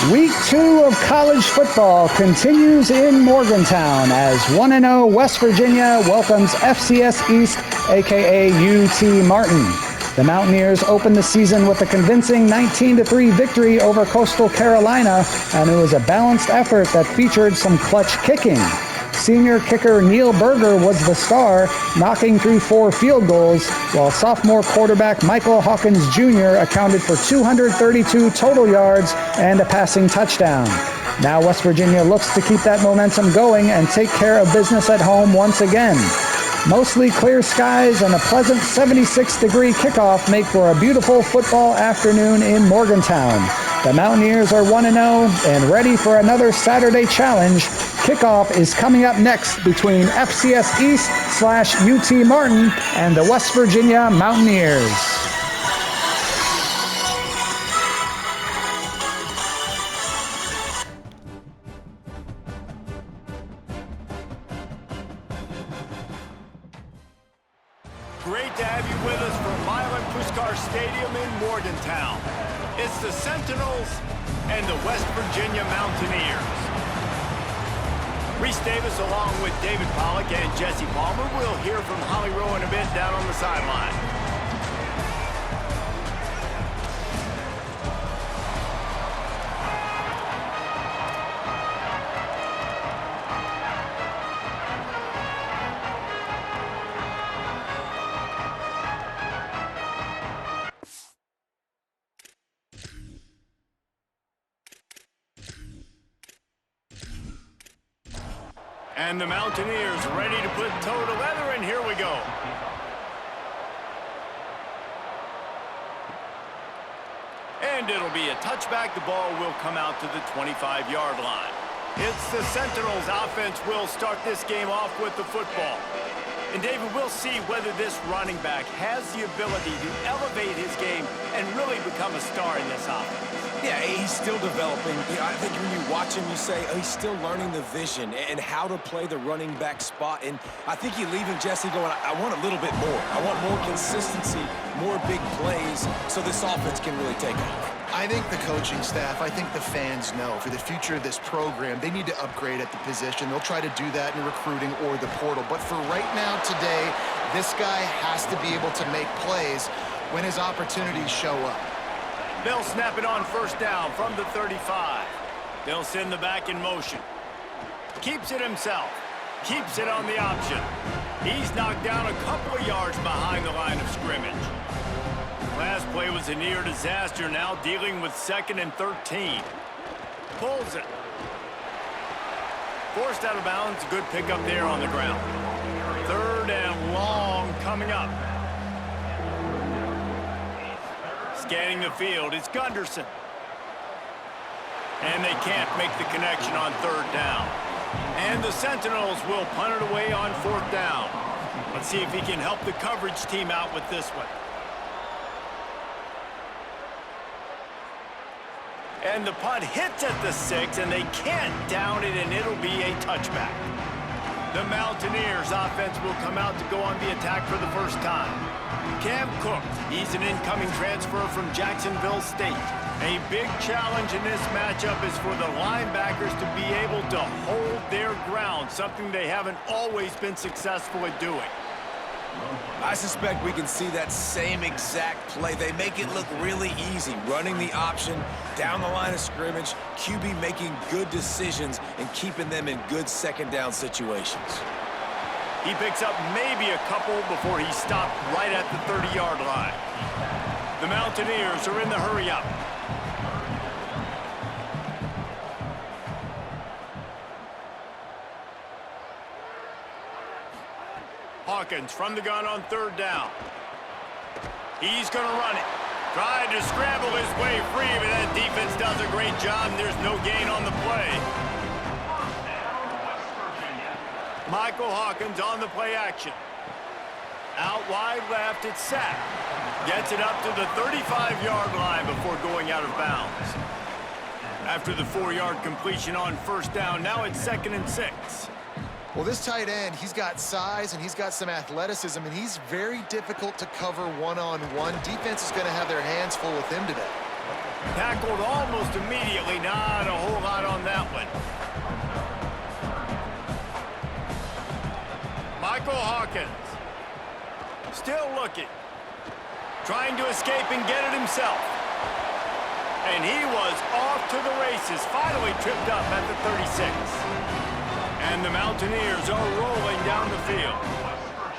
Week 2 of college football continues in Morgantown as 1-0 West Virginia welcomes FCS East, aka UT Martin. The Mountaineers opened the season with a convincing 19-3 victory over Coastal Carolina, and it was a balanced effort that featured some clutch kicking. Senior kicker Neil Berger was the star, knocking through 4 field goals, while sophomore quarterback Michael Hawkins Jr. accounted for 232 total yards and a passing touchdown. Now West Virginia looks to keep that momentum going and take care of business at home once again. Mostly clear skies and a pleasant 76-degree kickoff make for a beautiful football afternoon in Morgantown. The Mountaineers are 1-0 and ready for another Saturday challenge. Kickoff is coming up next between FCS East/UT Martin and the West Virginia Mountaineers. Great to have you with us from Milan Puskar Stadium in Morgantown. It's the Sentinels and the West Virginia Mountaineers. Reese Davis along with David Pollock and Jesse Palmer. We'll hear from Holly Rowe in a bit down on the sideline. And the Mountaineers ready to put toe to leather, and here we go. And it'll be a touchback. The ball will come out to the 25-yard line. It's the Sentinels offense will start this game off with the football. And David, we'll see whether this running back has the ability to elevate his game and really become a star in this offense. Yeah, he's still developing. I think when you watch him, you say, oh, he's still learning the vision and how to play the running back spot. And I think you leave him, Jesse, going, I want a little bit more. I want more consistency, more big plays, so this offense can really take off. I think the coaching staff, I think the fans know for the future of this program, they need to upgrade at the position. They'll try to do that in recruiting or the portal. But for right now, today, this guy has to be able to make plays when his opportunities show up. They'll snap it on first down from the 35. They'll send the back in motion. Keeps it himself. Keeps it on the option. He's knocked down a couple of yards behind the line of scrimmage. Last play was a near disaster, now dealing with 2nd and 13. Pulls it. Forced out of bounds, good pickup there on the ground. 3rd and long coming up. Scanning the field, it's Gunderson. And they can't make the connection on 3rd down. And the Sentinels will punt it away on 4th down. Let's see if he can help the coverage team out with this one. And the punt hits at the 6, and they can't down it, and it'll be a touchback. The Mountaineers offense will come out to go on the attack for the first time. Cam Cook, he's an incoming transfer from Jacksonville State. A big challenge in this matchup is for the linebackers to be able to hold their ground, something they haven't always been successful at doing. I suspect we can see that same exact play. They make it look really easy, running the option down the line of scrimmage, QB making good decisions and keeping them in good 2nd down situations. He picks up maybe a couple before he stopped right at the 30-yard line. The Mountaineers are in the hurry-up. Hawkins from the gun on 3rd down. He's going to run it. Tried to scramble his way free, but that defense does a great job, and there's no gain on the play. Michael Hawkins on the play action. Out wide left, it's sacked. Gets it up to the 35-yard line before going out of bounds. After the 4-yard completion on 1st down, now it's 2nd and 6. Well, this tight end, he's got size and he's got some athleticism, and he's very difficult to cover one-on-one. Defense is going to have their hands full with him today. tackled almost immediately. Not a whole lot on that one. Michael Hawkins. Still looking. Trying to escape and get it himself. And he was off to the races. Finally tripped up at the 36. And the Mountaineers are rolling down the field.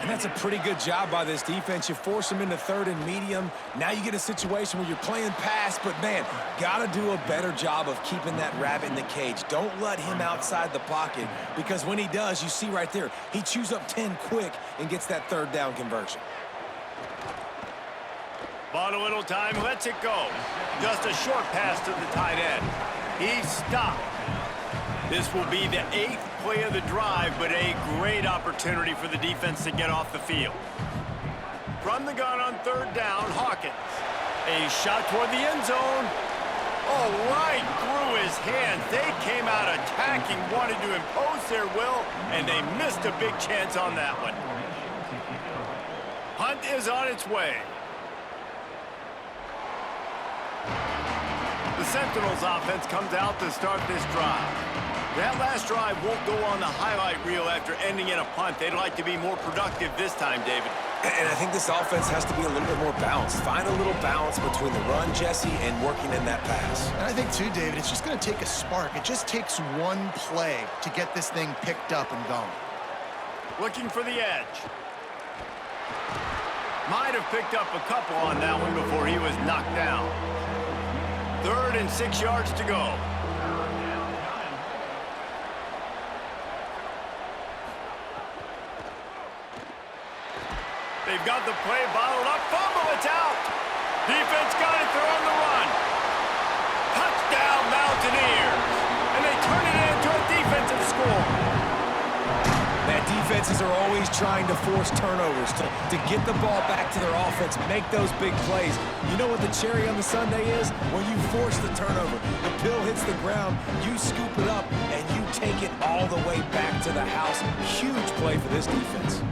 And that's a pretty good job by this defense. You force them into third and medium. Now you get a situation where you're playing pass, but, man, got to do a better job of keeping that rabbit in the cage. Don't let him outside the pocket, because when he does, you see right there, he chews up 10 quick and gets that third down conversion. Bought a little time, lets it go. Just a short pass to the tight end. He stopped. This will be the 8th play of the drive, but a great opportunity for the defense to get off the field. From the gun on third down, Hawkins. A shot toward the end zone. Oh, right through his hands. They came out attacking, wanted to impose their will, and they missed a big chance on that one. Hunt is on its way. The Sentinels offense comes out to start this drive. That last drive won't go on the highlight reel after ending in a punt. They'd like to be more productive this time, David. And I think this offense has to be a little bit more balanced. Find a little balance between the run, Jesse, and working in that pass. And I think, too, David, it's just going to take a spark. It just takes one play to get this thing picked up and going. Looking for the edge. Might have picked up a couple on that one before he was knocked down. 3rd and 6 yards to go. They've got the play bottled up. Fumble, it's out. Defense got it. They're on the run. Touchdown, Mountaineers. And they turn it into a defensive score. Man, defenses are always trying to force turnovers to get the ball back to their offense, make those big plays. You know what the cherry on the sundae is? When you force the turnover, the pill hits the ground, you scoop it up, and you take it all the way back to the house. Huge play for this defense.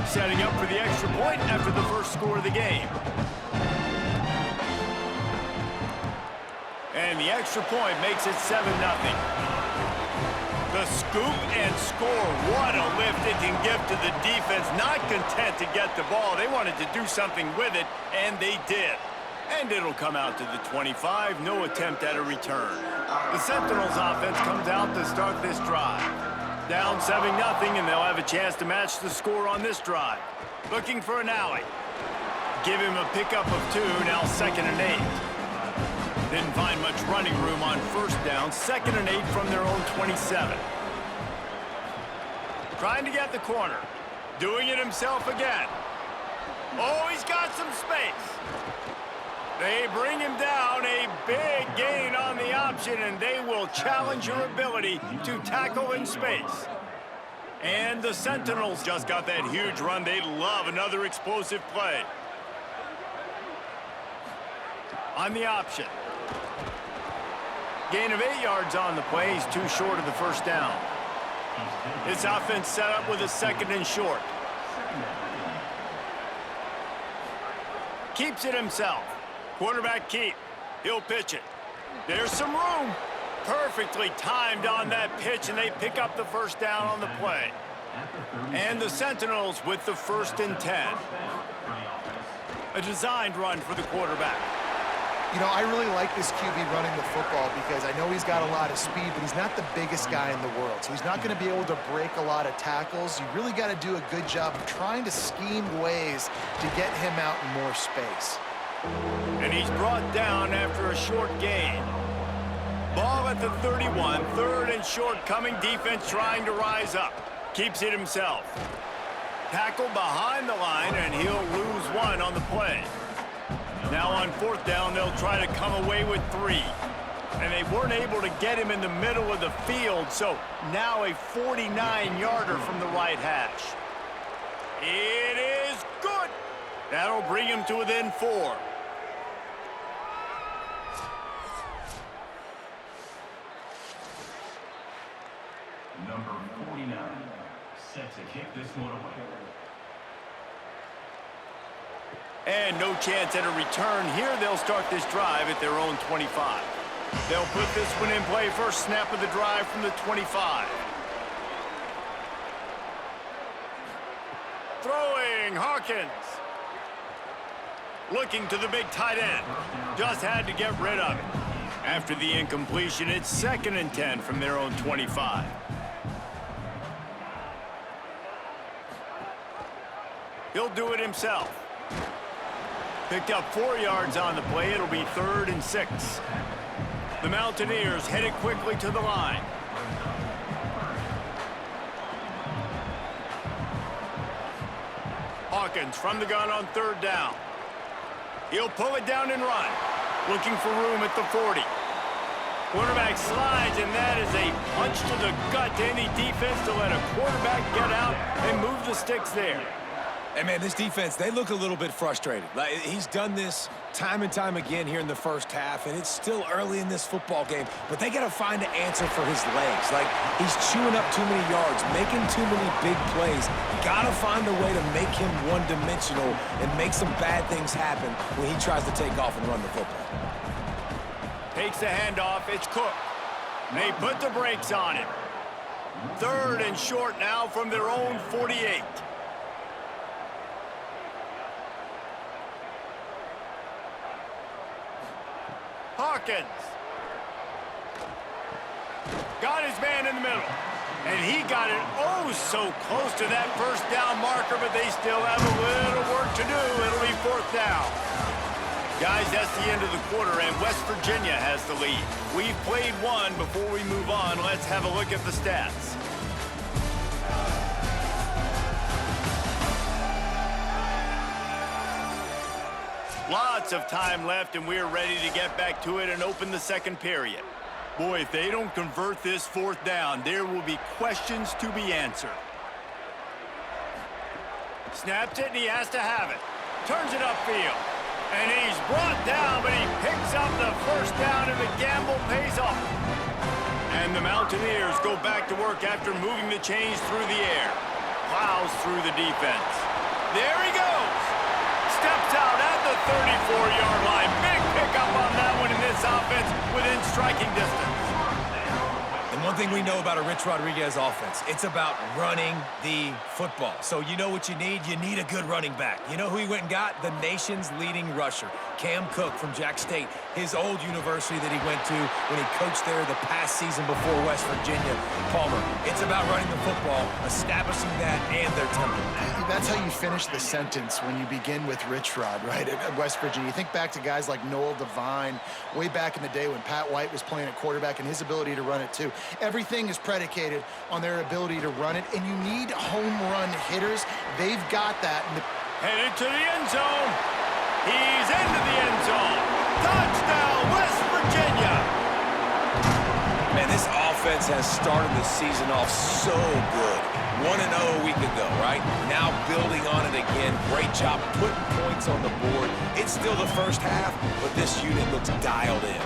Setting up for the extra point after the first score of the game. And the extra point makes it 7-0. The scoop and score. What a lift it can give to the defense. Not content to get the ball. They wanted to do something with it, and they did. And it'll come out to the 25. No attempt at a return. The Sentinels offense comes out to start this drive. Down 7-0, and they'll have a chance to match the score on this drive. Looking for an alley. Give him a pickup of 2, now 2nd and 8. Didn't find much running room on first down. 2nd and 8 from their own 27. Trying to get the corner. Doing it himself again. Oh, he's got some space. They bring him down, a big gain on the option, and they will challenge your ability to tackle in space. And the Sentinels just got that huge run. They love another explosive play. On the option. Gain of 8 yards on the play. He's too short of the first down. This offense set up with a 2nd and short. Keeps it himself. Quarterback keep. He'll pitch it. There's some room. Perfectly timed on that pitch, and they pick up the first down on the play. And the Sentinels with the 1st and 10. A designed run for the quarterback. You know, I really like this QB running the football because I know he's got a lot of speed, but he's not the biggest guy in the world. So he's not going to be able to break a lot of tackles. You really got to do a good job of trying to scheme ways to get him out in more space. And he's brought down after a short gain. Ball at the 31, 3rd and short coming. Defense trying to rise up. Keeps it himself. Tackle behind the line, and he'll lose 1 on the play. Now on 4th down, they'll try to come away with 3. And they weren't able to get him in the middle of the field, so now a 49-yarder from the right hash. It is good. That'll bring him to within 4. Number 49, And no chance at a return here. They'll start this drive at their own 25. They'll put this one in play. First snap of the drive from the 25. Throwing, Hawkins. Looking to the big tight end. Just had to get rid of it. After the incompletion, it's 2nd and 10 from their own 25. He'll do it himself. Picked up 4 yards on the play. It'll be 3rd and 6. The Mountaineers headed quickly to the line. Hawkins from the gun on 3rd down. He'll pull it down and run. Looking for room at the 40. Quarterback slides, and that is a punch to the gut to any defense to let a quarterback get out and move the sticks there. And, man, this defense, they look a little bit frustrated. Like, he's done this time and time again here in the first half, and it's still early in this football game, but they got to find an answer for his legs. Like, he's chewing up too many yards, making too many big plays. Got to find a way to make him one-dimensional and make some bad things happen when he tries to take off and run the football. Takes the handoff. It's Cook. They put the brakes on him. 3rd and short now from their own 48. Hawkins. Got his man in the middle. And he got it oh so close to that first down marker, but they still have a little work to do. It'll be 4th down. Guys, that's the end of the quarter, and West Virginia has the lead. We've played one. Before we move on, let's have a look at the stats. Lots of time left, and we're ready to get back to it and open the second period. Boy, if they don't convert this 4th down, there will be questions to be answered. Snaps it, and he has to have it. Turns it upfield. And he's brought down, but he picks up the first down, and the gamble pays off. And the Mountaineers go back to work after moving the chains through the air. Plows through the defense. There he goes. Steps out at the 34-yard line. Big pickup on that one in this offense within striking distance. And one thing we know about a Rich Rodriguez offense, it's about running the football. So you know what you need? You need a good running back. You know who he went and got? The nation's leading rusher, Cam Cook from Jack State, his old university that he went to when he coached there the past season before West Virginia. Palmer, it's about running the football, establishing that and their tempo. That's how you finish the sentence when you begin with Rich Rod, right, at West Virginia. You think back to guys like Noel Devine way back in the day when Pat White was playing at quarterback and his ability to run it too. Everything is predicated on their ability to run it, and you need home run hitters. They've got that. Headed to the end zone. He's into the end zone. Touchdown, West Virginia. Man, this offense has started the season off so good. 1-0 a week ago, right? Now building on it again. Great job putting points on the board. It's still the first half, but this unit looks dialed in.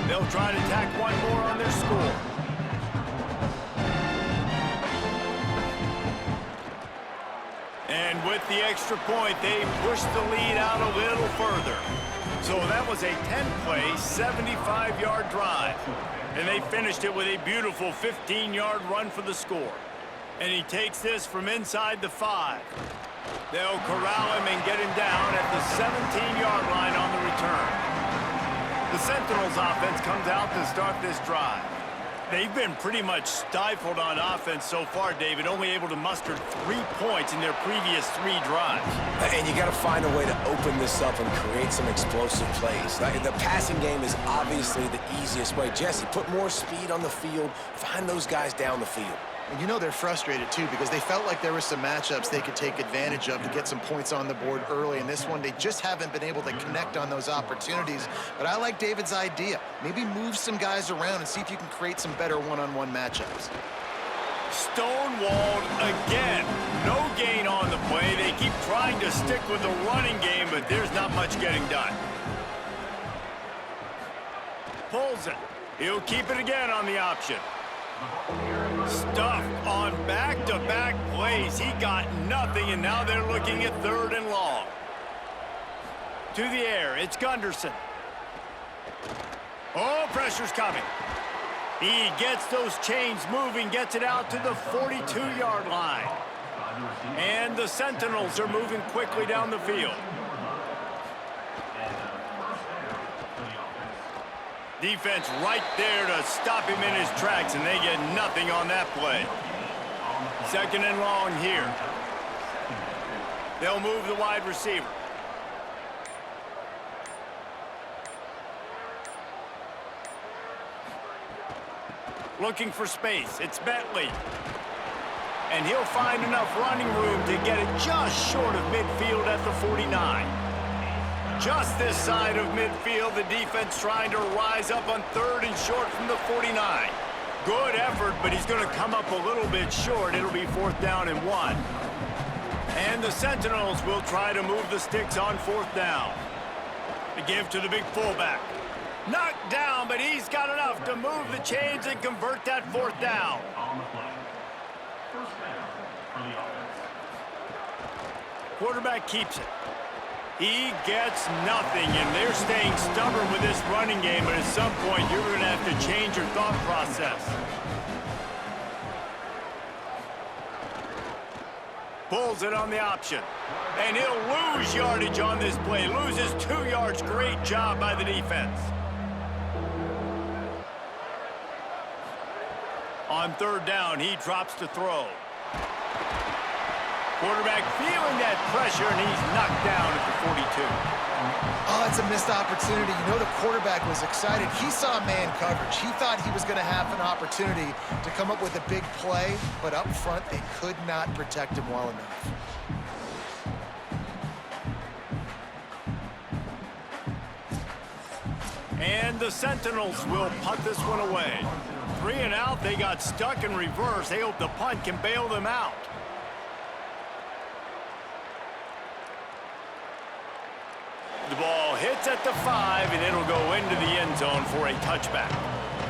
They'll try to tack one more on their score. And with the extra point, they pushed the lead out a little further. So that was a 10-play, 75-yard drive. And they finished it with a beautiful 15-yard run for the score. And he takes this from inside the 5. They'll corral him and get him down at the 17-yard line on the return. The Sentinels offense comes out to start this drive. They've been pretty much stifled on offense so far, David, only able to muster 3 points in their previous 3 drives. And you got to find a way to open this up and create some explosive plays. The passing game is obviously the easiest way. Jesse, put more speed on the field, find those guys down the field. And you know they're frustrated, too, because they felt like there were some matchups they could take advantage of to get some points on the board early. In this one, they just haven't been able to connect on those opportunities. But I like David's idea. Maybe move some guys around and see if you can create some better one-on-one matchups. Stonewalled again. No gain on the play. They keep trying to stick with the running game, but there's not much getting done. Pulls it. He'll keep it again on the option. Stuffed on back-to-back plays. He got nothing, and now they're looking at 3rd and long. To the air, it's Gunderson. Oh, pressure's coming. He gets those chains moving, gets it out to the 42-yard line. And the Sentinels are moving quickly down the field. Defense right there to stop him in his tracks, and they get nothing on that play. 2nd and long here. They'll move the wide receiver. Looking for space. It's Bentley. And he'll find enough running room to get it just short of midfield at the 49. Just this side of midfield, the defense trying to rise up on 3rd and short from the 49. Good effort, but he's going to come up a little bit short. It'll be 4th down and 1. And the Sentinels will try to move the sticks on 4th down. The give to the big fullback. Knocked down, but he's got enough to move the chains and convert that 4th down. Quarterback keeps it. He gets nothing, and they're staying stubborn with this running game, but at some point you're going to have to change your thought process. Pulls it on the option. And he'll lose yardage on this play. Loses 2 yards. Great job by the defense. On 3rd down, he drops to throw. Quarterback feeling that pressure, and he's knocked down at the 42. Oh, it's a missed opportunity. You know the quarterback was excited. He saw man coverage. He thought he was going to have an opportunity to come up with a big play, but up front, they could not protect him well enough. And the Sentinels will punt this one away. 3 and out, they got stuck in reverse. They hope the punt can bail them out. The ball hits at the 5, and it'll go into the end zone for a touchback.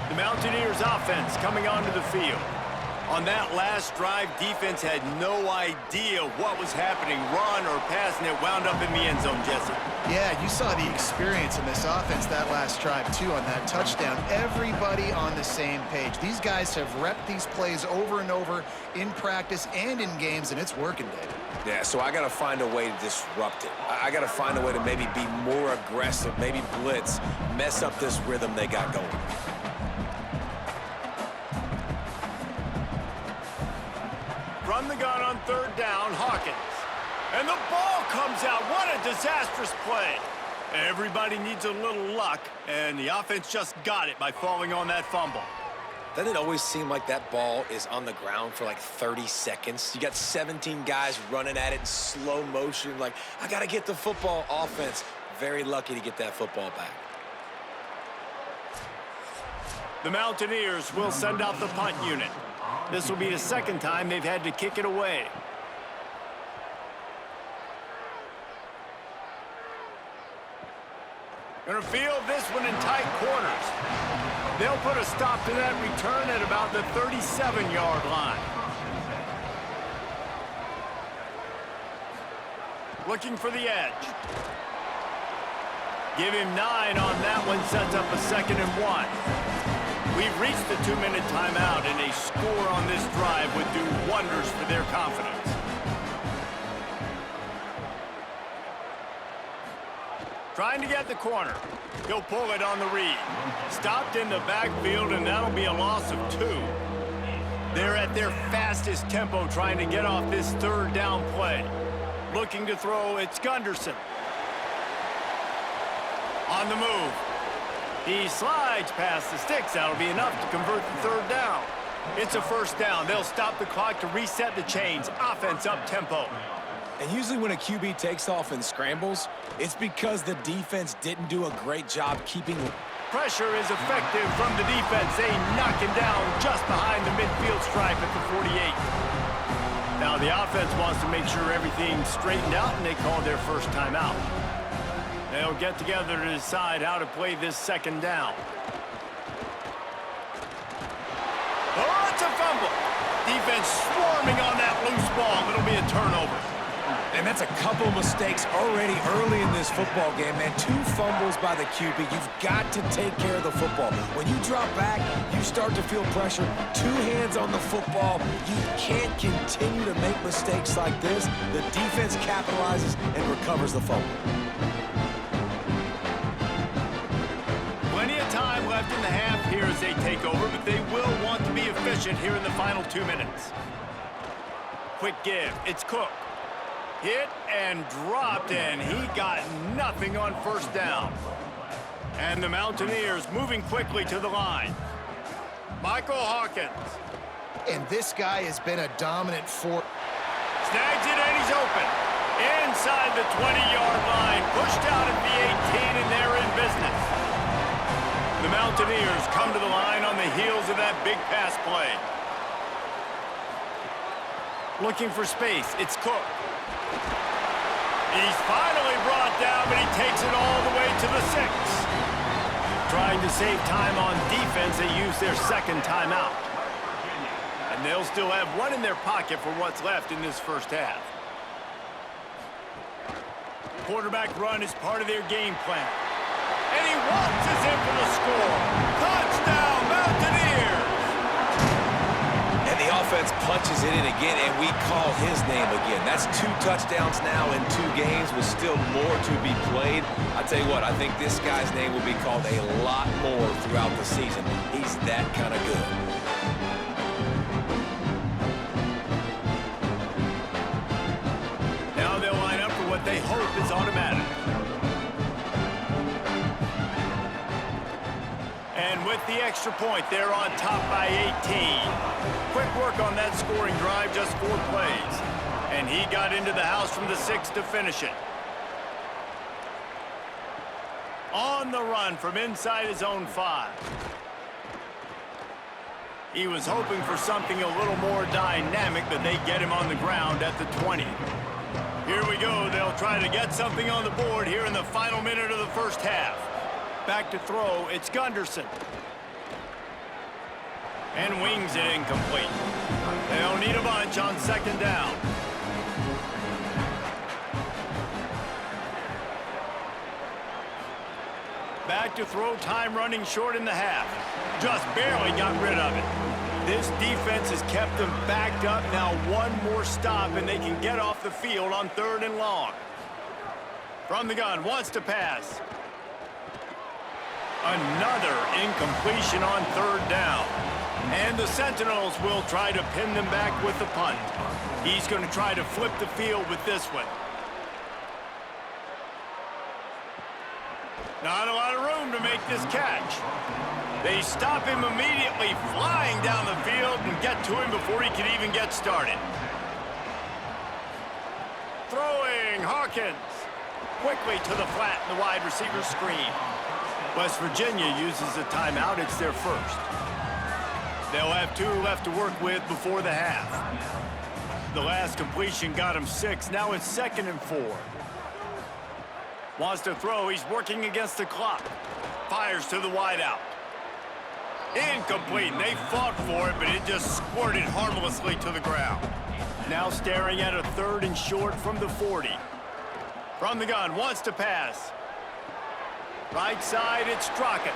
The Mountaineers offense coming onto the field. On that last drive, defense had no idea what was happening, run or pass, and it wound up in the end zone, Jesse. Yeah, you saw the experience in this offense that last drive, too, on that touchdown. Everybody on the same page. These guys have repped these plays over and over in practice and in games, and it's working, David. Yeah, so I got to find a way to disrupt it. I got to find a way to maybe be more aggressive, maybe blitz, mess up this rhythm they got going. From the gun on 3rd down, Hawkins. And the ball comes out. What a disastrous play. Everybody needs a little luck, and the offense just got it by falling on that fumble. Doesn't it always seem like that ball is on the ground for like 30 seconds? You got 17 guys running at it in slow motion. Like, I got to get the football. Offense, very lucky to get that football back. The Mountaineers will send out the punt unit. This will be the 2nd time they've had to kick it away. Gonna field this one in tight quarters. They'll put a stop to that return at about the 37-yard line. Looking for the edge. Give him 9 on that one, sets up a 2nd and 1. We've reached the 2-minute timeout, and a score on this drive would do wonders for their confidence. Trying to get the corner. He'll pull it on the read. Stopped in the backfield, and that'll be a loss of 2. They're at their fastest tempo trying to get off this 3rd down play. Looking to throw, it's Gunderson. On the move. He slides past the sticks. That'll be enough to convert the 3rd down. It's a 1st down. They'll stop the clock to reset the chains. Offense up tempo. And usually when a QB takes off and scrambles, it's because the defense didn't do a great job keeping pressure is effective from the defense. They knock him down just behind the midfield stripe at the 48. Now the offense wants to make sure everything's straightened out, and they call their first timeout. They'll get together to decide how to play this second down. Oh, it's a fumble. Defense swarming on that loose ball. It'll be a turnover. And that's a couple of mistakes already early in this football game, man. 2 fumbles by the QB. You've got to take care of the football. When you drop back, you start to feel pressure. 2 hands on the football. You can't continue to make mistakes like this. The defense capitalizes and recovers the fumble. Plenty of time left in the half here as they take over, but they will want to be efficient here in the final 2 minutes. Quick give. It's Cook. Hit and dropped, and he got nothing on first down. And the Mountaineers moving quickly to the line. Michael Hawkins. And this guy has been a dominant force. Snags it, and he's open. Inside the 20-yard line, pushed out at the 18, and they're in business. The Mountaineers come to the line on the heels of that big pass play. Looking for space, it's Cook. He's finally brought down, but he takes it all the way to the 6. Trying to save time on defense, they use their second timeout. And they'll still have one in their pocket for what's left in this first half. Quarterback run is part of their game plan. And he waltzes in for the score. Touchdown, Mountaineers! And the offense punches it in again, and we call his name again. That's 2 touchdowns now in 2 games with still more to be played. I tell you what, I think this guy's name will be called a lot more throughout the season. He's that kind of good. Now they'll line up for what they hope is automatic. And with the extra point, they're on top by 18. Quick work on that scoring drive, just 4 plays. And he got into the house from the 6 to finish it. On the run from inside his own 5. He was hoping for something a little more dynamic, but they get him on the ground at the 20. Here we go. They'll try to get something on the board here in the final minute of the first half. Back to throw, it's Gunderson. And wings it incomplete. They'll need a bunch on second down. Back to throw, time running short in the half. Just barely got rid of it. This defense has kept them backed up. Now one more stop and they can get off the field on 3rd and long. From the gun, wants to pass. Another incompletion on 3rd down. And the Sentinels will try to pin them back with the punt. He's going to try to flip the field with this one. Not a lot of room to make this catch. They stop him immediately, flying down the field and get to him before he can even get started. Throwing, Hawkins. Quickly to the flat in the wide receiver screen. West Virginia uses a timeout. It's their first. They'll have 2 left to work with before the half. The last completion got him 6. Now it's 2nd and 4. Wants to throw. He's working against the clock. Fires to the wideout. Incomplete. They fought for it, but it just squirted harmlessly to the ground. Now staring at a 3rd and short from the 40. From the gun, wants to pass. Right side, it's Straka.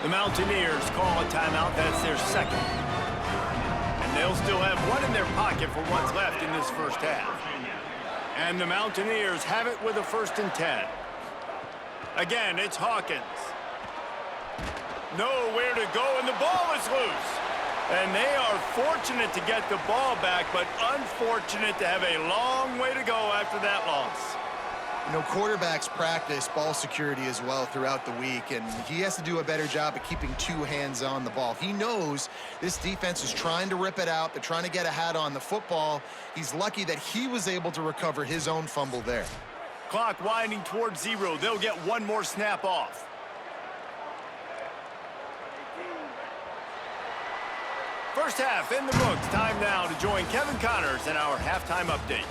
The Mountaineers call a timeout. That's their 2nd. And they'll still have 1 in their pocket for what's left in this first half. And the Mountaineers have it with a 1st and 10. Again, it's Hawkins. Nowhere to go, and the ball is loose. And they are fortunate to get the ball back, but unfortunate to have a long way to go after that loss. You know, quarterbacks practice ball security as well throughout the week, and he has to do a better job of keeping 2 hands on the ball. He knows this defense is trying to rip it out. They're trying to get a hat on the football. He's lucky that he was able to recover his own fumble there. Clock winding towards 0. They'll get 1 more snap off. First half in the books. Time now to join Kevin Connors in our halftime update.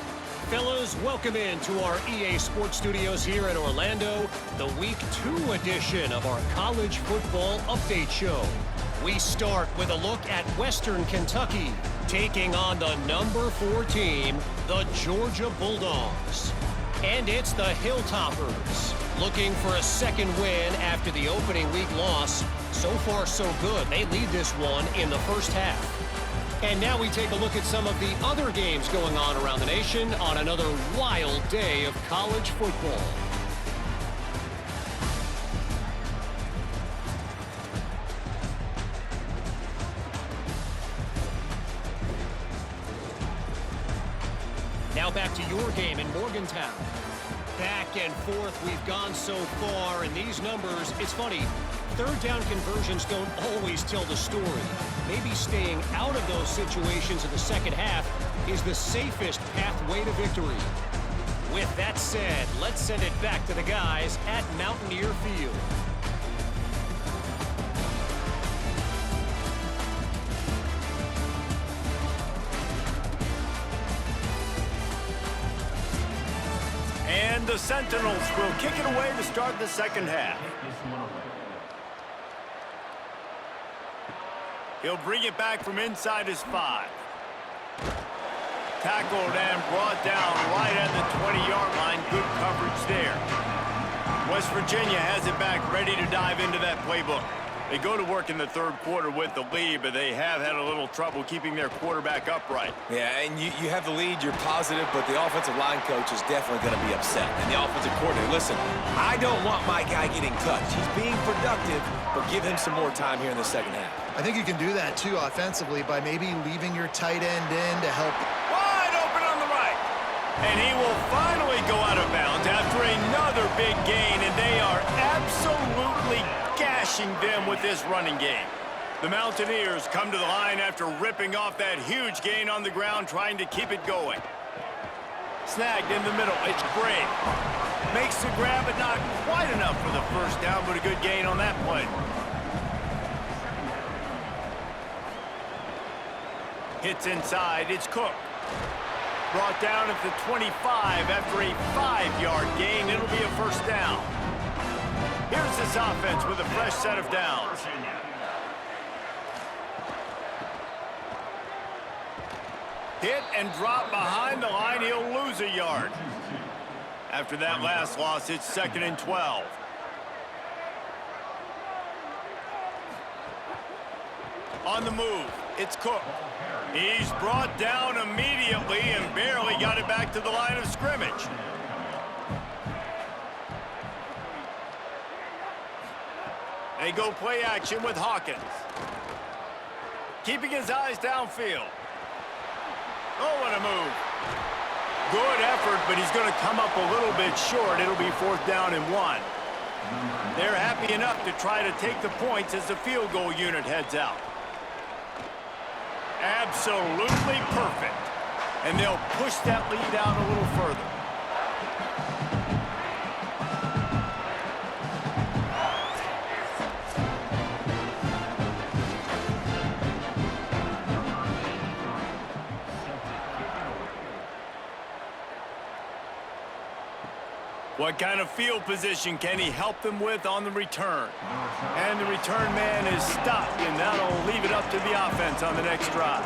Fellas, welcome in to our EA Sports Studios here in Orlando, the Week 2 edition of our College Football Update Show. We start with a look at Western Kentucky, taking on the number 4 team, the Georgia Bulldogs. And it's the Hilltoppers, looking for a second win after the opening week loss. So far, so good. They lead this one in the first half. And now we take a look at some of the other games going on around the nation on another wild day of college football. Now back to your game in Morgantown. Back and forth we've gone so far, and these numbers, it's funny, third down conversions don't always tell the story. Maybe staying out of those situations in the second half is the safest pathway to victory. With that said, let's send it back to the guys at Mountaineer Field. And the Sentinels will kick it away to start the second half. He'll bring it back from inside his 5. Tackled and brought down right at the 20-yard line. Good coverage there. West Virginia has it back, ready to dive into that playbook. They go to work in the third quarter with the lead, but they have had a little trouble keeping their quarterback upright. Yeah, and you have the lead, you're positive, but the offensive line coach is definitely going to be upset. And the offensive coordinator, listen, I don't want my guy getting touched. He's being productive, but give him some more time here in the second half. I think you can do that, too, offensively, by maybe leaving your tight end in to help. Wide open on the right. And he will finally go out of bounds after another big gain, and they are absolutely gashing them with this running game. The Mountaineers come to the line after ripping off that huge gain on the ground, trying to keep it going. Snagged in the middle. It's great. Makes the grab, but not quite enough for the first down, but a good gain on that play. Hits inside. It's Cook. Brought down at the 25 after a 5-yard gain. It'll be a first down. Here's this offense with a fresh set of downs. Hit and drop behind the line. He'll lose a yard. After that last loss, it's 2nd and 12. On the move, it's Cook. He's brought down immediately and barely got it back to the line of scrimmage. They go play action with Hawkins. Keeping his eyes downfield. Oh, what a move. Good effort, but he's going to come up a little bit short. It'll be 4th down and 1. They're happy enough to try to take the points as the field goal unit heads out. Absolutely perfect. And they'll push that lead out a little further. What kind of field position can he help them with on the return? And the return man is stopped, and that'll leave it up to the offense on the next drive.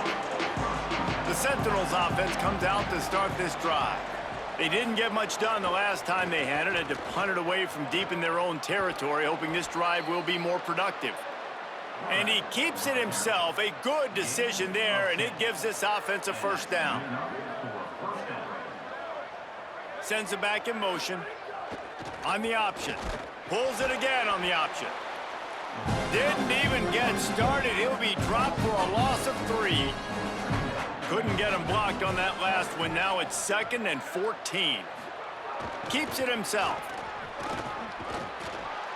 The Sentinels offense comes out to start this drive. They didn't get much done the last time they had it to punt it away from deep in their own territory, hoping this drive will be more productive. And he keeps it himself. A good decision there, and it gives this offense a first down. Sends it back in motion. On the option. Pulls it again on the option. Didn't even get started. He'll be dropped for a loss of 3. Couldn't get him blocked on that last one. Now it's 2nd and 14. Keeps it himself.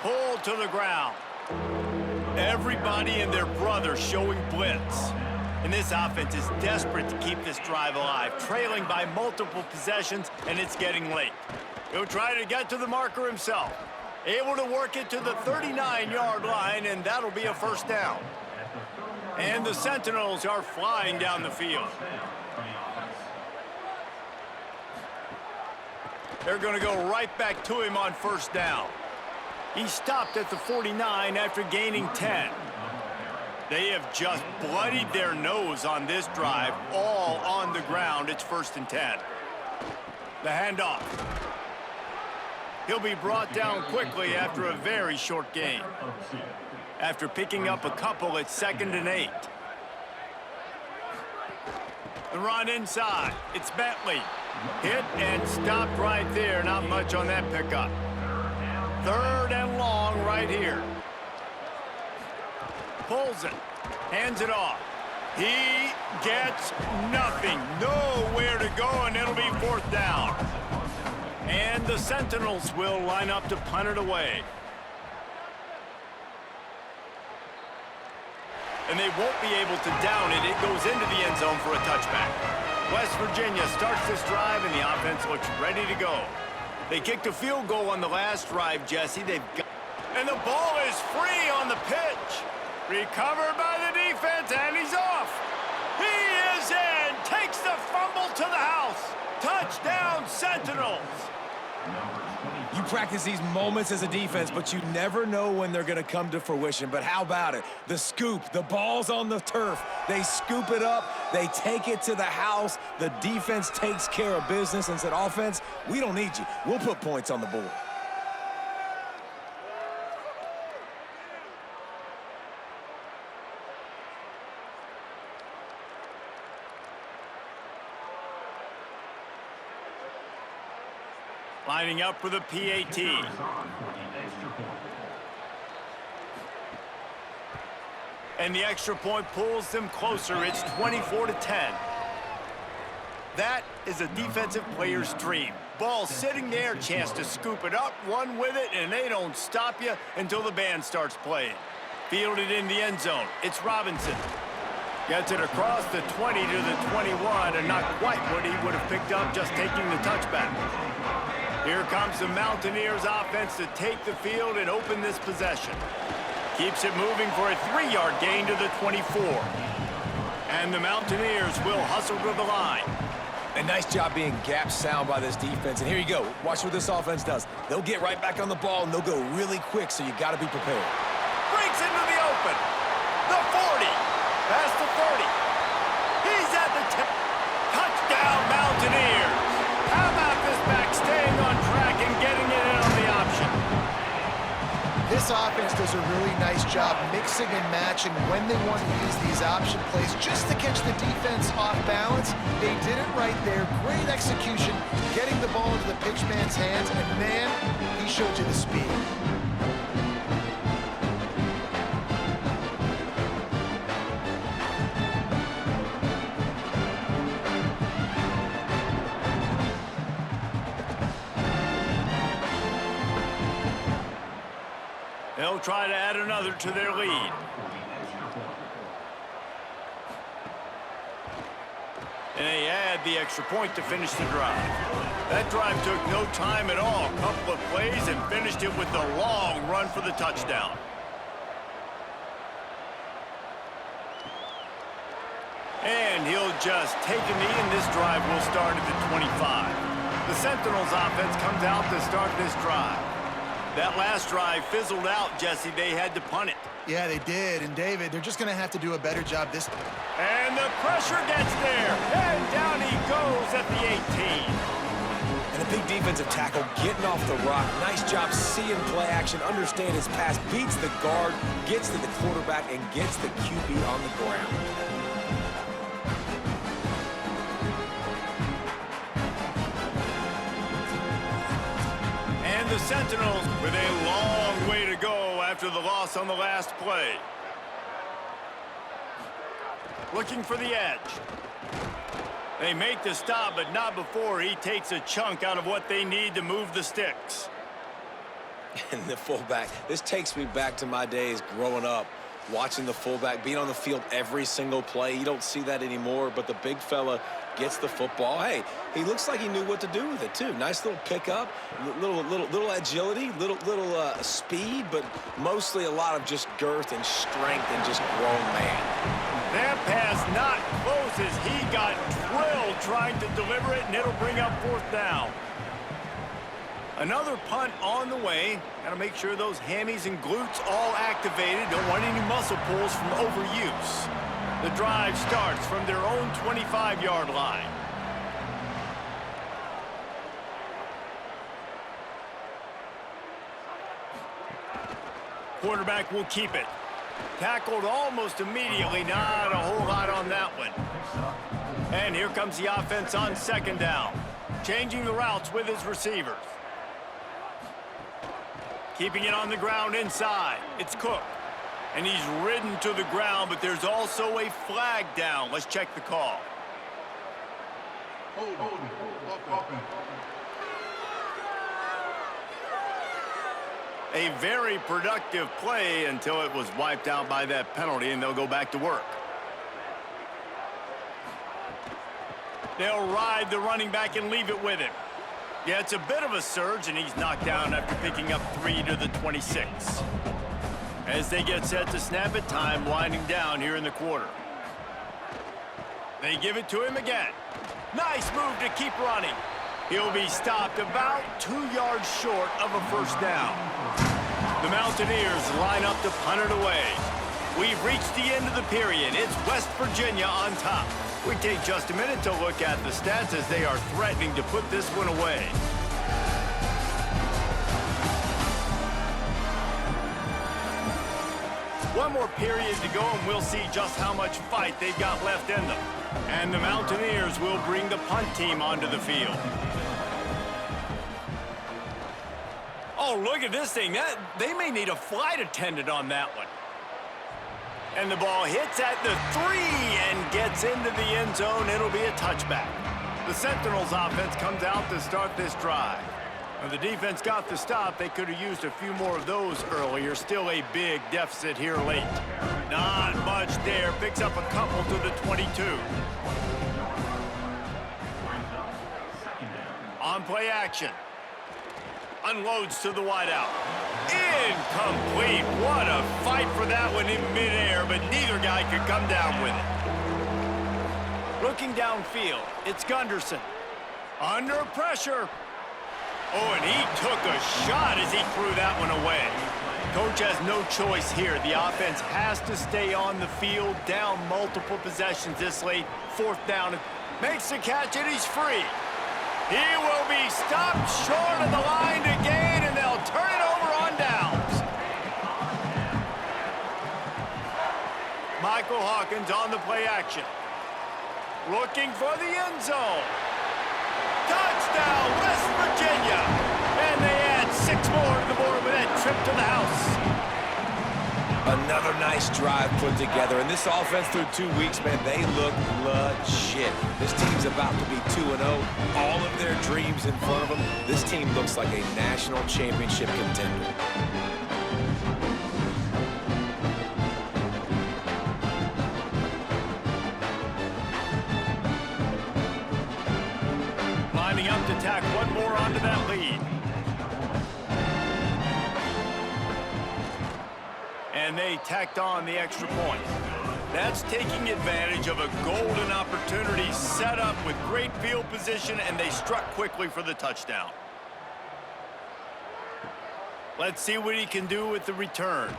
Pulled to the ground. Everybody and their brother showing blitz. And this offense is desperate to keep this drive alive, trailing by multiple possessions, and it's getting late. He'll try to get to the marker himself. Able to work it to the 39-yard line, and that'll be a first down. And the Sentinels are flying down the field. They're going to go right back to him on first down. He stopped at the 49 after gaining 10. They have just bloodied their nose on this drive, all on the ground. It's 1st and 10. The handoff. He'll be brought down quickly after a very short gain. After picking up a couple, it's 2nd and 8. The run inside. It's Bentley. Hit and stopped right there. Not much on that pickup. 3rd and long right here. Pulls it. Hands it off. He gets nothing. Nowhere to go, and it'll be 4th down. And the Sentinels will line up to punt it away. And they won't be able to down it. It goes into the end zone for a touchback. West Virginia starts this drive, and the offense looks ready to go. They kicked a field goal on the last drive, Jesse. And the ball is free on the pitch. Recovered by the defense, and he's off. He is in. Takes the fumble to the house. Touchdown, Sentinels. You practice these moments as a defense, but you never know when they're going to come to fruition. But how about it? The scoop, the ball's on the turf. They scoop it up. They take it to the house. The defense takes care of business and said, offense, we don't need you. We'll put points on the board. Lining up for the PAT. And the extra point pulls them closer. It's 24-10. That is a defensive player's dream. Ball sitting there, chance to scoop it up, run with it, and they don't stop you until the band starts playing. Fielded in the end zone. It's Robinson. Gets it across the 20 to the 21, and not quite what he would have picked up just taking the touchback. Here comes the Mountaineers offense to take the field and open this possession. Keeps it moving for a 3-yard gain to the 24. And the Mountaineers will hustle to the line. A nice job being gap sound by this defense. And here you go. Watch what this offense does. They'll get right back on the ball, and they'll go really quick, so you got to be prepared. Breaks into the open. The 40. Past the 30. He's at the 10. Touchdown, Mountaineers. How about this back staying on track and getting it in on the option? This offense does a really nice job mixing and matching when they want to use these option plays just to catch the defense off balance. They did it right there. Great execution, getting the ball into the pitchman's hands, and man, he showed you the speed. They'll try to add another to their lead. And they add the extra point to finish the drive. That drive took no time at all. A couple of plays and finished it with a long run for the touchdown. And he'll just take a knee, and this drive will start at the 25. The Sentinels offense comes out to start this drive. That last drive fizzled out, Jesse. They had to punt it. Yeah, they did. And, David, they're just going to have to do a better job this time. And the pressure gets there. And down he goes at the 18. And a big defensive tackle getting off the rock. Nice job seeing play action, understand his pass, beats the guard, gets to the quarterback, and gets the QB on the ground. And the Sentinels with a long way to go after the loss on the last play. Looking for the edge. They make the stop, but not before he takes a chunk out of what they need to move the sticks. And the fullback, this takes me back to my days growing up, watching the fullback being on the field every single play. You don't see that anymore, but the big fella gets the football. Hey, he looks like he knew what to do with it too. Nice little pickup, little agility, little speed, but mostly a lot of just girth and strength and just grown man. That pass not close as he got drilled trying to deliver it, and it'll bring up 4th down. Another punt on the way. Got to make sure those hammies and glutes all activated. Don't want any muscle pulls from overuse. The drive starts from their own 25-yard line. Quarterback will keep it. Tackled almost immediately. Not a whole lot on that one. And here comes the offense on 2nd down. Changing the routes with his receivers. Keeping it on the ground inside. It's Cook. And he's ridden to the ground, but there's also a flag down. Let's check the call. A very productive play until it was wiped out by that penalty, and they'll go back to work. They'll ride the running back and leave it with him. Yeah, it's a bit of a surge, and he's knocked down after picking up 3 to the 26. As they get set to snap it, time winding down here in the quarter. They give it to him again. Nice move to keep running. He'll be stopped about 2 yards short of a 1st down. The Mountaineers line up to punt it away. We've reached the end of the period. It's West Virginia on top. We take just a minute to look at the stats as they are threatening to put this one away. One more period to go, and we'll see just how much fight they've got left in them. And the Mountaineers will bring the punt team onto the field. Oh, look at this thing. They may need a flight attendant on that one. And the ball hits at the 3 and gets into the end zone. It'll be a touchback. The Sentinels offense comes out to start this drive. When the defense got the stop, they could have used a few more of those earlier. Still a big deficit here late. Not much there. Picks up a couple to the 22. On play action. Unloads to the wideout. Incomplete. What a fight for that one in midair, but neither guy could come down with it. Looking downfield, it's Gunderson. Under pressure. Oh, and he took a shot as he threw that one away. Coach has no choice here. The offense has to stay on the field, down multiple possessions this late. 4th down. Makes the catch, and he's free. He will be stopped short of the line to gain, and they'll turn it over on downs. Michael Hawkins on the play action. Looking for the end zone. Touchdown, West Virginia. And they add 6 more to the board with that trip to the house. Another nice drive put together. And this offense through 2 weeks, man, they look legit. This team's about to be 2-0. All of their dreams in front of them. This team looks like a national championship contender. Lining up to tack one more onto that lead. And they tacked on the extra point. That's taking advantage of a golden opportunity set up with great field position, and they struck quickly for the touchdown. Let's see what he can do with the return.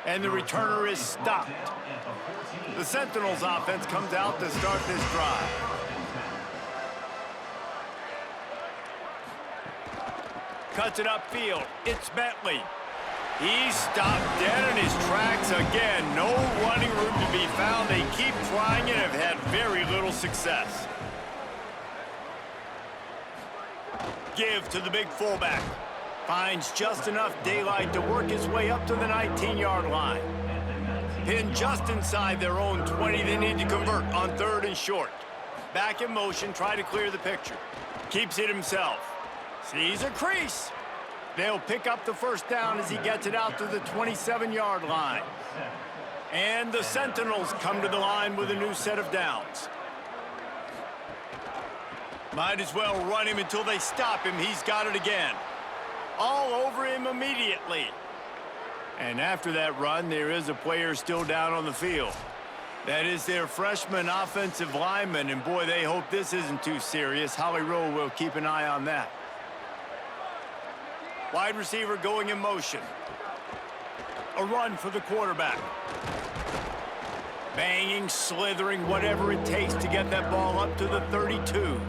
And the returner is stopped. The Sentinels offense comes out to start this drive. Cuts it upfield. It's Bentley. He's stopped dead in his tracks again. No running room to be found. They keep trying and have had very little success. Give to the big fullback. Finds just enough daylight to work his way up to the 19-yard line. Pinned just inside their own 20. They need to convert on 3rd and short. Back in motion, try to clear the picture. Keeps it himself. Sees a crease. They'll pick up the 1st down as he gets it out to the 27-yard line. And the Sentinels come to the line with a new set of downs. Might as well run him until they stop him. He's got it again. All over him immediately. And after that run, there is a player still down on the field. That is their freshman offensive lineman, and boy, they hope this isn't too serious. Howie Rowe will keep an eye on that. Wide receiver going in motion. A run for the quarterback. Banging, slithering, whatever it takes to get that ball up to the 32.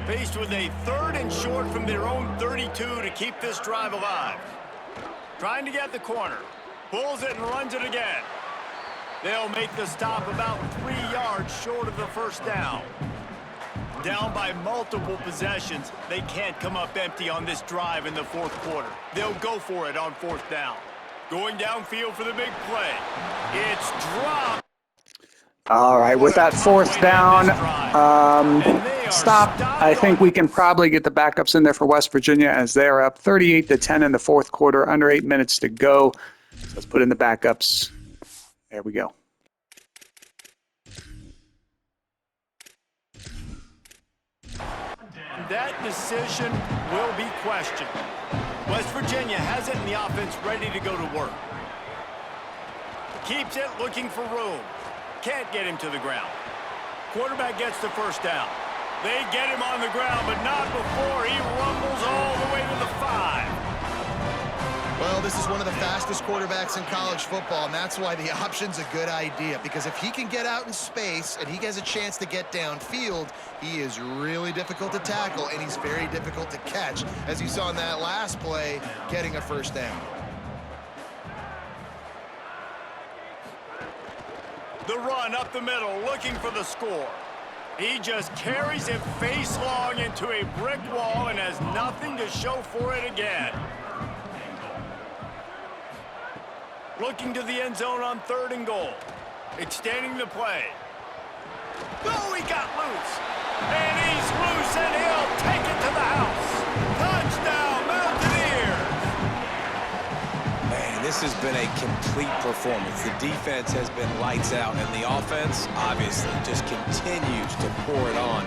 Faced with a 3rd and short from their own 32 to keep this drive alive. Trying to get the corner. Pulls it and runs it again. They'll make the stop about 3 yards short of the first down. Down by multiple possessions, they can't come up empty on this drive in the 4th quarter. They'll go for it on 4th down. Going downfield for the big play. It's dropped. All right, with that 4th down stop, I think we can probably get the backups in there for West Virginia as they are up 38-10 in the 4th quarter, under 8 minutes to go. So let's put in the backups. There we go. That decision will be questioned. West Virginia has it in the offense ready to go to work. Keeps it looking for room. Can't get him to the ground. Quarterback gets the first down. They get him on the ground, but not before he rumbles all the way to the 5. Well, this is one of the fastest quarterbacks in college football, and that's why the option's a good idea, because if he can get out in space and he has a chance to get downfield, he is really difficult to tackle, and he's very difficult to catch, as you saw in that last play, getting a first down. The run up the middle, looking for the score. He just carries it face long into a brick wall and has nothing to show for it again. Looking to the end zone on 3rd and goal. Extending the play. Oh, he got loose. And he's loose, and he'll take it to the house. Touchdown, Mountaineers! Man, this has been a complete performance. The defense has been lights out, and the offense, obviously, just continues to pour it on.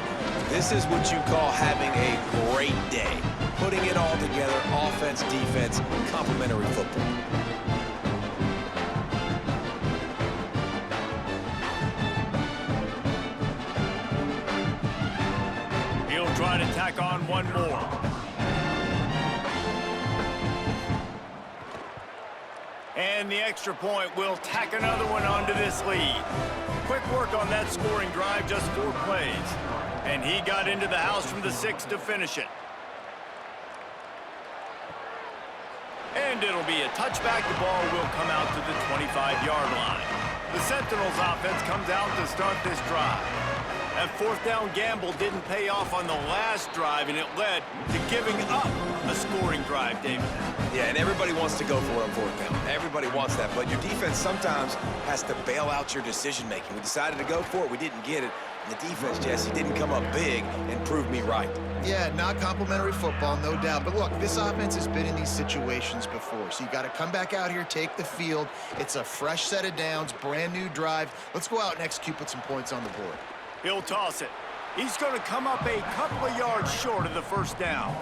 This is what you call having a great day. Putting it all together, offense, defense, complementary football. Try to tack on one more. And the extra point will tack another one onto this lead. Quick work on that scoring drive, just 4 plays. And he got into the house from the 6 to finish it. And it'll be a touchback. The ball will come out to the 25-yard line. The Sentinels offense comes out to start this drive. That 4th down gamble didn't pay off on the last drive, and it led to giving up a scoring drive, David. Yeah, and everybody wants to go for it on 4th down. Everybody wants that, but your defense sometimes has to bail out your decision-making. We decided to go for it. We didn't get it. And the defense, Jesse, didn't come up big and prove me right. Yeah, not complimentary football, no doubt. But look, this offense has been in these situations before, so you got to come back out here, take the field. It's a fresh set of downs, brand new drive. Let's go out and execute, put some points on the board. He'll toss it. He's going to come up a couple of yards short of the first down.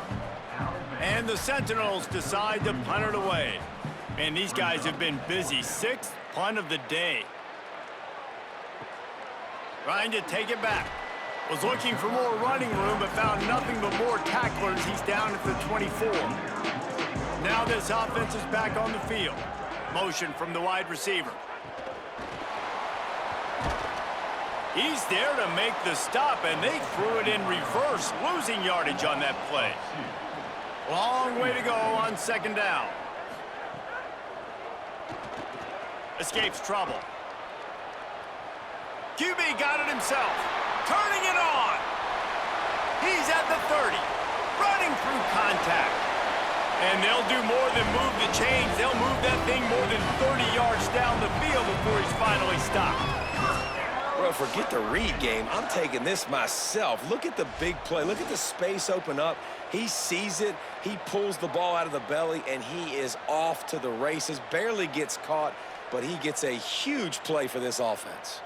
And the Sentinels decide to punt it away. And these guys have been busy. 6th punt of the day. Trying to take it back. Was looking for more running room, but found nothing but more tacklers. He's down at the 24. Now this offense is back on the field. Motion from the wide receiver. He's there to make the stop, and they threw it in reverse, losing yardage on that play. Long way to go on 2nd down. Escapes trouble. QB got it himself. Turning it on. He's at the 30. Running through contact. And they'll do more than move the chains. They'll move that thing more than 30 yards down the field before he's finally stopped. Well, forget the read game. I'm taking this myself. Look at the big play. Look at the space open up. He sees it. He pulls the ball out of the belly, and he is off to the races. Barely gets caught, but he gets a huge play for this offense.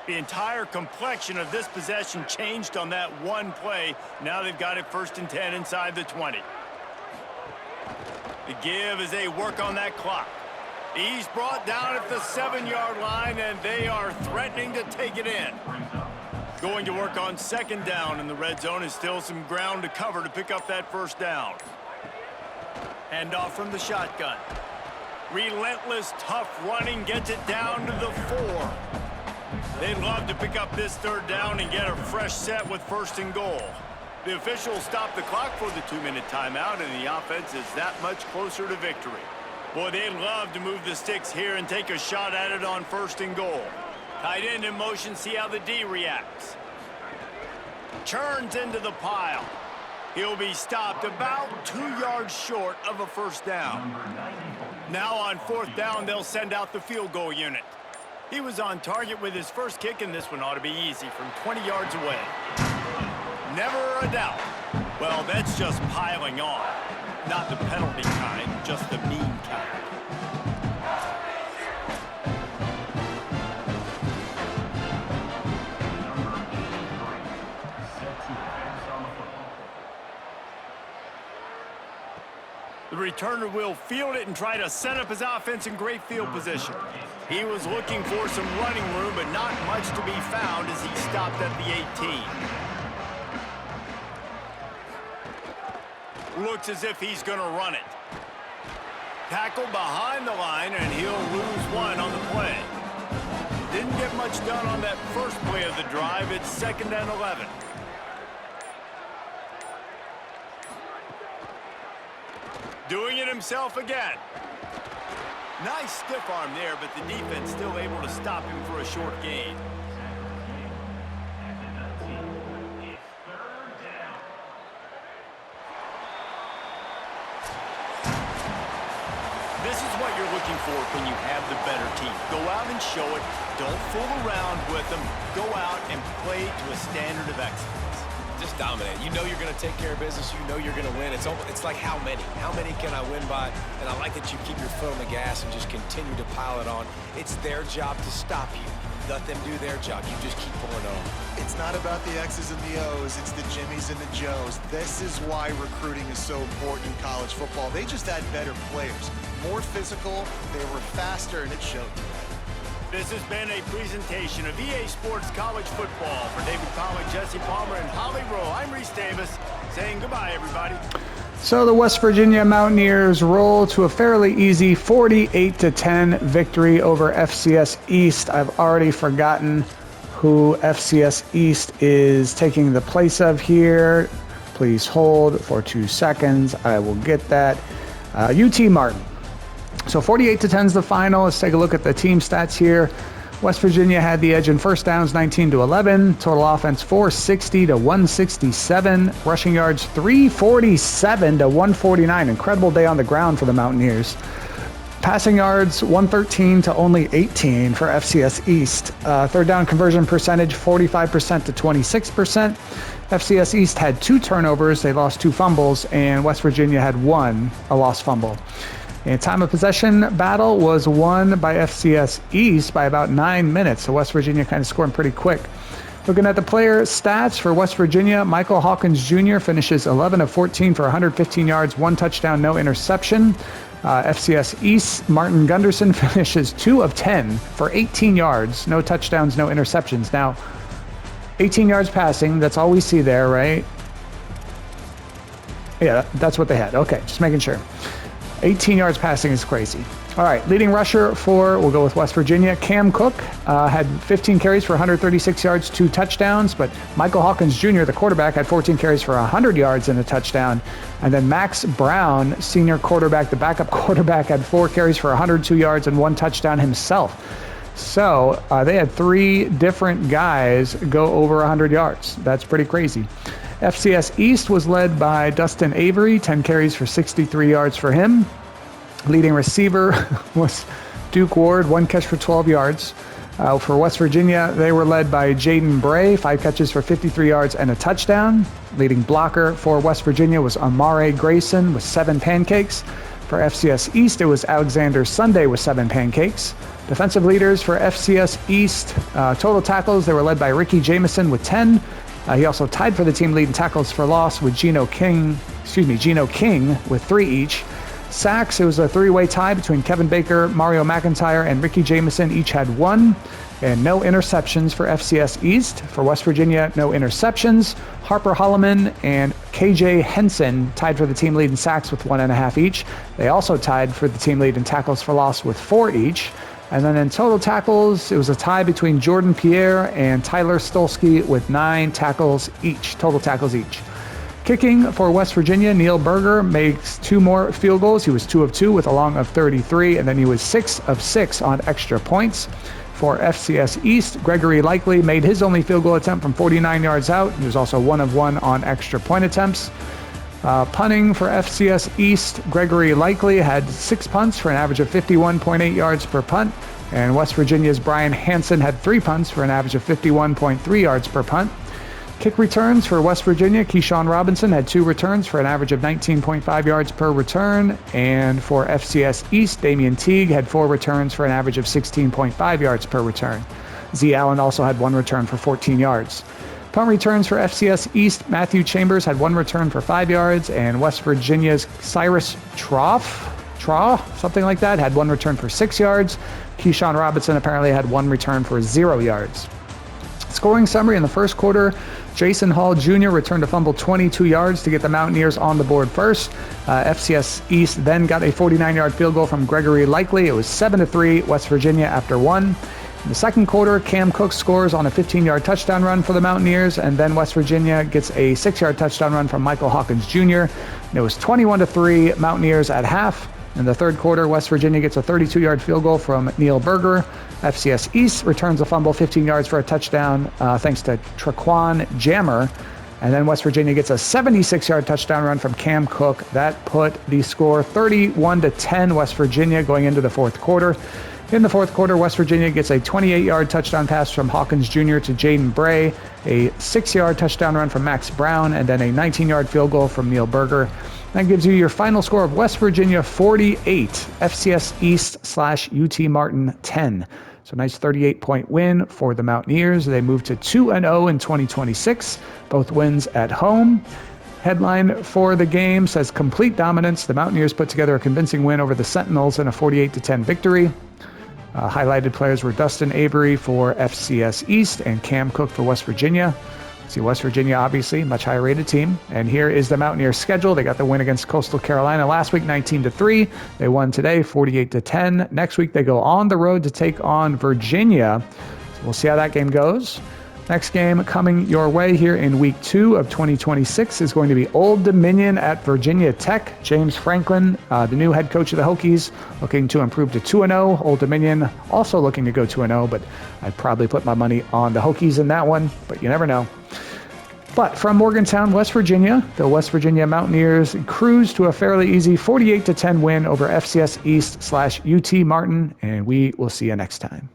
The entire complexion of this possession changed on that one play. Now they've got it 1st and 10 inside the 20. The give as they work on that clock. He's brought down at the 7-yard line, and they are threatening to take it in. Going to work on second down in the red zone is still some ground to cover to pick up that first down. Hand off from the shotgun. Relentless, tough running gets it down to the 4. They'd love to pick up this third down and get a fresh set with first and goal. The officials stop the clock for the 2-minute timeout, and the offense is that much closer to victory. Boy, they'd love to move the sticks here and take a shot at it on first and goal. Tight end in motion, see how the D reacts. Churns into the pile. He'll be stopped about 2 yards short of a first down. Now on fourth down, they'll send out the field goal unit. He was on target with his first kick, and this one ought to be easy from 20 yards away. Never a doubt. Well, that's just piling on. Not the penalty kind, just the mean kind. The returner will field it and try to set up his offense in great field position. He was looking for some running room, but not much to be found as he stopped at the 18. Looks as if he's going to run it. Tackle behind the line, and he'll lose one on the play. Didn't get much done on that first play of the drive. It's 2nd and 11. Doing it himself again. Nice stiff arm there, but the defense still able to stop him for a short gain. This is what you're looking for when you have the better team. Go out and show it. Don't fool around with them. Go out and play to a standard of excellence. Just dominate. You know you're going to take care of business. You know you're going to win. It's like how many? How many can I win by? And I like that you keep your foot on the gas and just continue to pile it on. It's their job to stop you. Let them do their job. You just keep pulling on. It's not about the X's and the O's. It's the Jimmies and the Joes. This is why recruiting is so important in college football. They just had better players. More physical. They were faster, and it showed today. This has been a presentation of EA Sports College Football. For David Pollack, Jesse Palmer, and Holly Rowe, I'm Reese Davis saying goodbye, everybody. So the West Virginia Mountaineers roll to a fairly easy 48-10 victory over FCS East. I've already forgotten who FCS East is taking the place of here. Please hold for 2 seconds. I will get that. UT Martin. So 48-10 is the final. Let's take a look at the team stats here. West Virginia had the edge in first downs, 19-11. Total offense, 460 to 167. Rushing yards, 347 to 149. Incredible day on the ground for the Mountaineers. Passing yards, 113 to only 18 for FCS East. Third down conversion percentage, 45% to 26%. FCS East had 2 turnovers. They lost 2 fumbles, and West Virginia had 1, a lost fumble. And time of possession battle was won by FCS East by about 9 minutes. So West Virginia kind of scoring pretty quick. Looking at the player stats for West Virginia, Michael Hawkins Jr. finishes 11 of 14 for 115 yards, 1 touchdown, no interception. FCS East, Martin Gunderson finishes 2 of 10 for 18 yards, no touchdowns, no interceptions. Now, 18 yards passing, that's all we see there, right? Yeah, that's what they had. Okay, just making sure. 18 yards passing is crazy. All right, leading rusher for, we'll go with West Virginia, Cam Cook had 15 carries for 136 yards, 2 touchdowns, but Michael Hawkins Jr., the quarterback, had 14 carries for 100 yards and a touchdown. And then Max Brown, senior quarterback, the backup quarterback, had 4 carries for 102 yards and 1 touchdown himself. So they had 3 different guys go over 100 yards. That's pretty crazy. FCS East was led by Dustin Avery, 10 carries for 63 yards for him. Leading receiver was Duke Ward, 1 catch for 12 yards. For West Virginia, they were led by Jaden Bray, 5 catches for 53 yards and a touchdown. Leading blocker for West Virginia was Amare Grayson with 7 pancakes. For FCS East, it was Alexander Sunday with 7 pancakes. Defensive leaders for FCS East, total tackles, they were led by Ricky Jamison with 10. He also tied for the team lead in tackles for loss with Geno King with 3 each. Sacks, it was a three-way tie between Kevin Baker, Mario McIntyre, and Ricky Jamison. Each had one. And no interceptions for FCS East. For West Virginia, no interceptions. Harper Holloman and KJ Henson tied for the team lead in sacks with 1.5 each. They also tied for the team lead in tackles for loss with 4 each. And then in total tackles, it was a tie between Jordan Pierre and Tyler Stolsky with 9 tackles each, total tackles each. Kicking for West Virginia, Neil Berger makes 2 more field goals. He was 2 of 2 with a long of 33, and then he was 6 of 6 on extra points. For FCS East, Gregory Likely made his only field goal attempt from 49 yards out. He was also 1 of 1 on extra point attempts. Punting for FCS East, Gregory Likely had 6 punts for an average of 51.8 yards per punt. And West Virginia's Brian Hansen had 3 punts for an average of 51.3 yards per punt. Kick returns for West Virginia, Keyshawn Robinson had 2 returns for an average of 19.5 yards per return. And for FCS East, Damian Teague had 4 returns for an average of 16.5 yards per return. Z Allen also had 1 return for 14 yards. Punt returns for FCS East, Matthew Chambers had 1 return for 5 yards, and West Virginia's Cyrus Traw, something like that, had 1 return for 6 yards. Keyshawn Robinson apparently had 1 return for 0 yards. Scoring summary in the first quarter, Jason Hall Jr. returned a fumble 22 yards to get the Mountaineers on the board first. FCS East then got a 49-yard field goal from Gregory Likely. It was 7-3 West Virginia after 1. In the second quarter, Cam Cook scores on a 15-yard touchdown run for the Mountaineers, and then West Virginia gets a 6-yard touchdown run from Michael Hawkins Jr. And it was 21-3 Mountaineers at half. In the third quarter, West Virginia gets a 32-yard field goal from Neil Berger. FCS East returns a fumble 15 yards for a touchdown thanks to Traquan Jammer. And then West Virginia gets a 76-yard touchdown run from Cam Cook. That put the score 31-10 West Virginia going into the fourth quarter. In the fourth quarter, West Virginia gets a 28-yard touchdown pass from Hawkins Jr. to Jaden Bray, a 6-yard touchdown run from Max Brown, and then a 19-yard field goal from Neil Berger. That gives you your final score of West Virginia 48, FCS East / UT Martin 10. So nice 38-point win for the Mountaineers. They move to 2-0 in 2026, both wins at home. Headline for the game says complete dominance. The Mountaineers put together a convincing win over the Sentinels in a 48-10 victory. Highlighted players were Dustin Avery for FCS East and Cam Cook for West Virginia. See, West Virginia, obviously, much higher rated team. And here is the Mountaineers' schedule. They got the win against Coastal Carolina last week, 19-3. They won today, 48-10. Next week, they go on the road to take on Virginia. So we'll see how that game goes. Next game coming your way here in week 2 of 2026 is going to be Old Dominion at Virginia Tech. James Franklin, the new head coach of the Hokies, looking to improve to 2-0. Old Dominion also looking to go 2-0, but I'd probably put my money on the Hokies in that one, but you never know. But from Morgantown, West Virginia, the West Virginia Mountaineers cruise to a fairly easy 48-10 win over FCS East / UT Martin, and we will see you next time.